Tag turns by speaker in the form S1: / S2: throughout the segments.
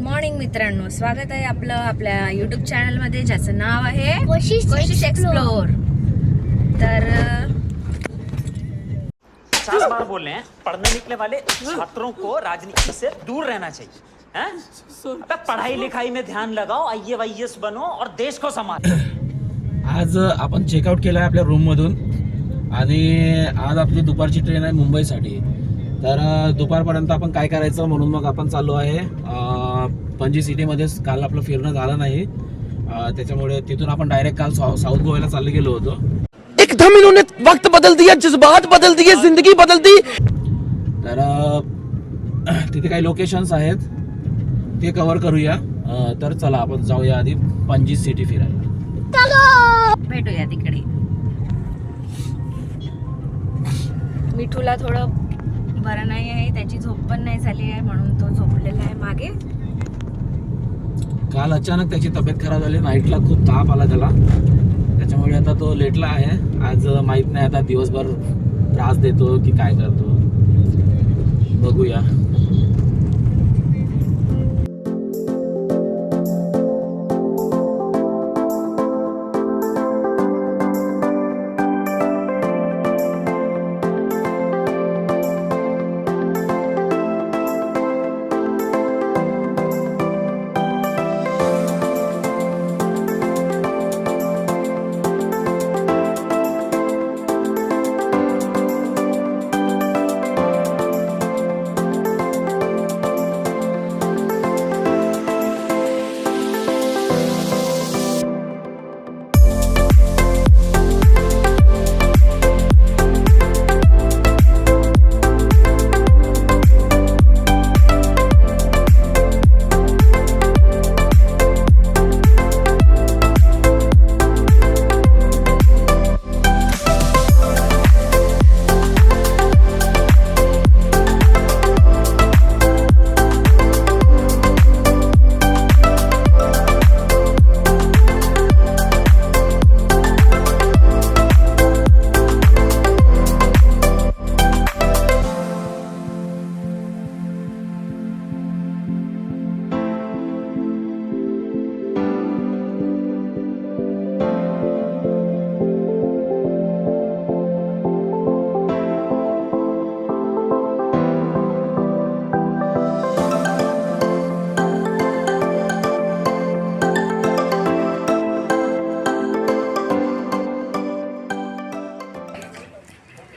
S1: Morning मित्रांनो, स्वागत आहे आपलं आपल्या यूट्यूब चॅनल मध्ये ज्याचं नाव आहे कोशिश एक्सप्लोर। तर
S2: 50 बार बोल रहे हैं, पढ़ने निकले वाले छात्रों को राजनीति से दूर रहना चाहिए हैं? अबे पढ़ाई लिखाई में ध्यान लगाओ, IAS बनो और देश को संभालो।
S3: आज आपण चेकआउट केलं आहे आपल्या रूममधून आणि आज आपली दुपारची ट्रेन आहे मुंबईसाठी। तर दुपारपर्यंत आपण काय करायचं म्हणून मग आपण चाललो आहे पणजी सिटीमध्ये। काल आपलं फिरणं झालं नाही, त्याच्यामुळे तिथून आपण डायरेक्ट काल साऊथ गोव्याला चालले गेलो होतो।
S4: एकदम इन्होंने वक्त बदल दिया, जज्बात बदल दिए, जिंदगी बदल दी।
S3: तर तिथे काही लोकेशन्स आहेत ते कव्हर करूया। तर चला आपण जाऊया आधी पणजी सिटी फिरायला।
S1: भेटूया तिकडे। मिठूला थोडं बरं नाही आहे, त्याची झोप पण नाही झाली आहे म्हणून तो झोपलेला आहे मागे।
S3: काल अचानक त्याची तब्येत खराब झाली, नाईटला खूप ताप आला त्याला, त्याच्यामुळे आता तो लेटला आहे। आज माहित नाही आता दिवसभर त्रास देतो की काय करतो, बघूया।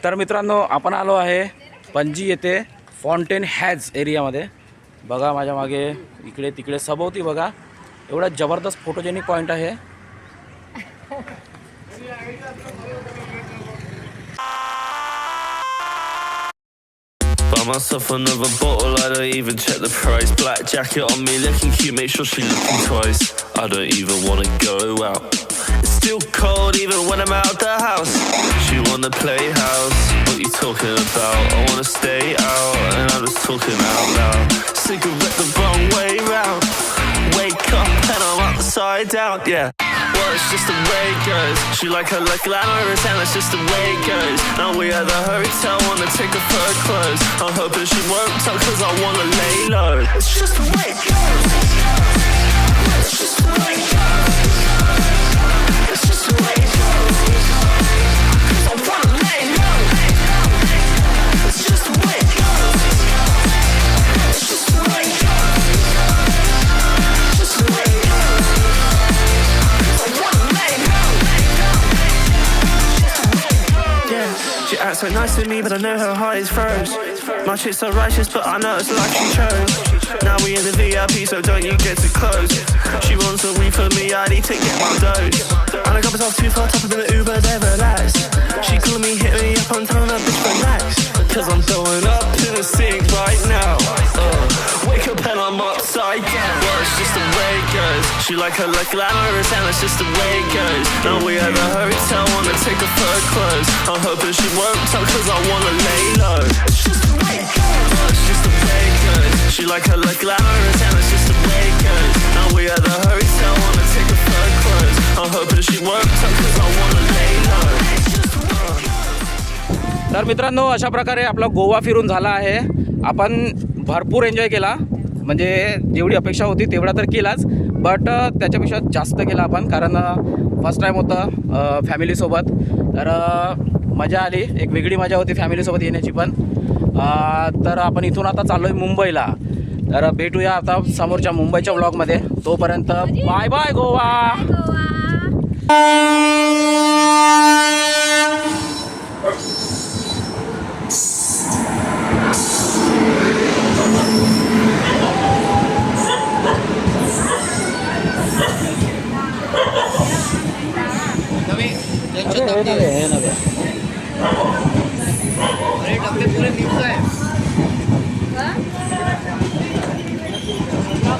S3: तर मित्रांनो, आपण आलो आहे पणजी येथे फाउंटेन हॅज एरियामध्ये। बघा माझ्या मागे, इकडे तिकडे सभोवती बघा, एवढा जबरदस्त फोटोजेनिक पॉइंट आहे।
S5: Buy myself another bottle, I don't even check the price. Black jacket on me, looking cute, make sure she looking twice. I don't even wanna go out. It's still cold even when I'm out the house. She wanna play house, what you talking about? I wanna stay out, and I'm just talking out loud. Cigarette the wrong way round. Wake up and I'm upside down, yeah. Well, it's just the way it goes. She like her look glamorous and it's just the way it goes. Now we at the hotel, wanna take off her clothes. I'm hoping she won't talk cause I wanna lay low. It's just the way it goes. It's just the way it goes. It's just the way it goes. Cause I wanna lay low. It's just the way it goes. It's just the way it goes. Just the way it goes. She acts so nice to me, but I know her heart is froze. My chick's so righteous, but I know it's the life she chose. Now we in the VIP, so don't you get too close. She wants a weed for me, I need to get my dose. And I got myself too far, top of the Uber, then relax. She called me, hit me up, I'm telling her, bitch, relax. Cause I'm throwing up in the sink right now. Wake up and I'm upside down. Well, it's just the way it goes. She like her look glamorous and it's just the way it goes. Now we at the hotel, wanna take off her clothes. I'm hoping she won't talk cause I wanna lay low. It's just the way it goes. Well, it's just the way it goes. She like her look glamorous and it's just the way it goes. Now we at the hotel, wanna take off her clothes. I'm hoping she won't talk cause I wanna lay low.
S3: तर मित्रांनो, अशा प्रकारे आपला गोवा फिरून झाला आहे। आपण भरपूर एन्जॉय केला म्हणजे जेवढी अपेक्षा होती तेवढा तर केलाच, बट त्याच्यापेक्षा जास्त केला आपण, कारण फर्स्ट टाईम होतं फॅमिलीसोबत. तर मजा आली, एक वेगळी मजा होती फॅमिलीसोबत येण्याची पण. तर आपण इथून आता चाललो आहे मुंबईला. तर भेटूया आता समोरच्या मुंबईच्या व्लॉगमध्ये. तोपर्यंत बाय बाय गोवा.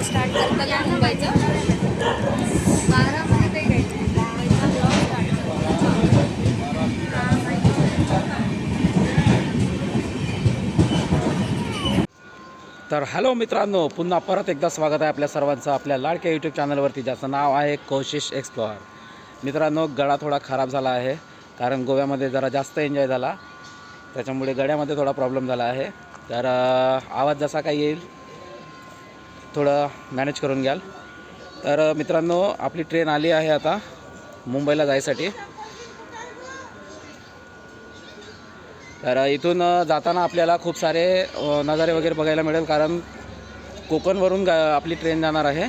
S1: स्टार्ट करता का मुंबईचं? 12 मध्ये काही
S3: तर हॅलो मित्रांनो, पुन्हा परत एकदा स्वागत आहे आपल्या सर्वांचं आपल्या लाडक्या यूट्यूब चॅनलवरती, ज्याचं नाव आहे कोशिश एक्सप्लोअर. मित्रांनो, गळा थोडा खराब झाला आहे, कारण गोव्यामध्ये जरा जास्त एन्जॉय झाला, त्याच्यामुळे गळ्यामध्ये थोडा प्रॉब्लेम झाला आहे. तर आवाज जसा काही येईल थोडं मॅनेज करून घ्याल. तर मित्रांनो, आपली ट्रेन आली आहे आता मुंबईला जायसाठी. तर इथून जाताना आपल्याला खूप सारे नजारे वगैरे बघायला मिळेल, कारण कोकणवरून आपली ट्रेन जाणार आहे.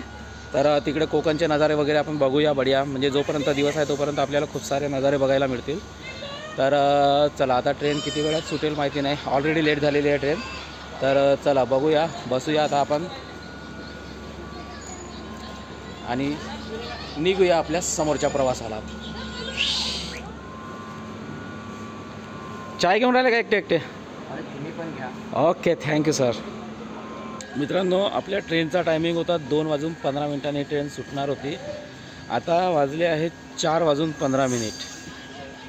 S3: तर तिकडे कोकणचे नजारे वगैरे आपण बघूया बढिया. म्हणजे जोपर्यंत दिवस आहे तोपर्यंत आपल्याला खूप सारे नजारे बघायला मिळतील. तर चला, आता ट्रेन किती वेळात सुटेल माहिती नाही, ऑलरेडी लेट झालेली आहे ट्रेन. तर चला बघूया, बसूया आता आपण आणि निघूया आपल्या समोरच्या प्रवासाला. चाय घेऊन राहिले का एकटे एकटे?
S2: तुम्ही पण घ्या.
S3: Okay, thank you sir. मित्रांनो, आपल्या ट्रेनचा टायमिंग होता 2:15 ट्रेन सुटणार होती. आता वाजले आहेत 4:15,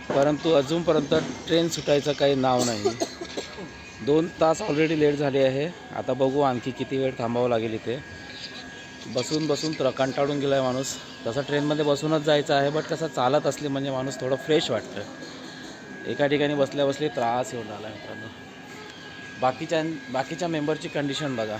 S3: परंतु अजूनपर्यंत ट्रेन सुटायचं काही नाव नाही. 2 तास ऑलरेडी लेट झाले आहे. आता बघू आणखी किती वेळ थांबावं लागेल इथे. बसून बसून तर कंटाळून गेला आहे माणूस. तसं ट्रेनमध्ये बसूनच जायचं आहे, बट कसं चालत असली म्हणजे माणूस थोडं फ्रेश वाटतं. एका ठिकाणी बसल्या बसले त्रास येऊन राहिला आहे मित्रांनो. बाकीच्या मेंबरची कंडिशन बघा.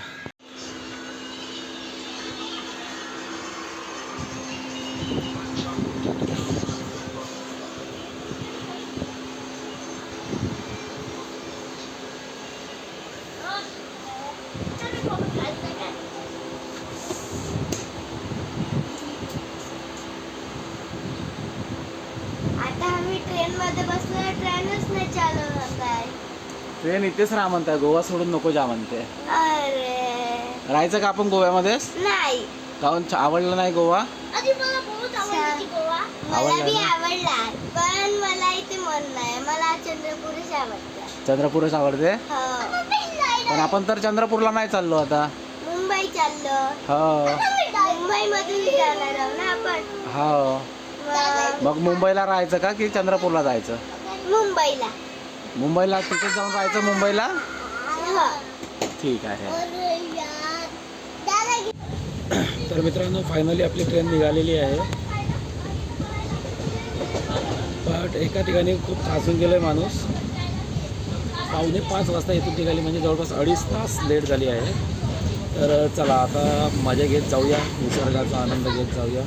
S6: आता आम्ही ट्रेन मध्ये बसलो, ट्रेनच नाही चालवत आहे.
S3: ट्रेन इथेच राहा म्हणताय, गोवा सोडून नको जा म्हणते.
S6: अरे
S3: राहायचं का आपण गोव्यामध्येच?
S6: नाही,
S3: काहून आवडलं नाही गोवा?
S6: मला बी आवडला, पण मला इथे मन नाही. मला चंद्रपूरच आवडतं.
S3: चंद्रपूरच आवडते,
S6: हो.
S3: पण आपण तर चंद्रपूरला नाही चाललो आता.
S6: मुंबई चाललो.
S3: हो
S6: मुंबई मधून जाणार आहोत ना आपण.
S3: हो. मग मुंबईला राहायचं का की चंद्रपूरला जायचं?
S6: मुंबईला.
S3: मुंबईला तिथे जाऊन राहायचं मुंबईला?
S6: हो.
S3: ठीक आहे. तर मित्रांनो, फायनली आपली ट्रेन निघालेली आहे. बट एका ठिकाणी खूप त्रासून गेलं आहे माणूस. 4:45 वाजता इथून निघाली, म्हणजे जवळपास 2.5 तास लेट झाली आहे. तर चला आता मजा घेत जाऊया, निसर्गाचा आनंद घेत जाऊया.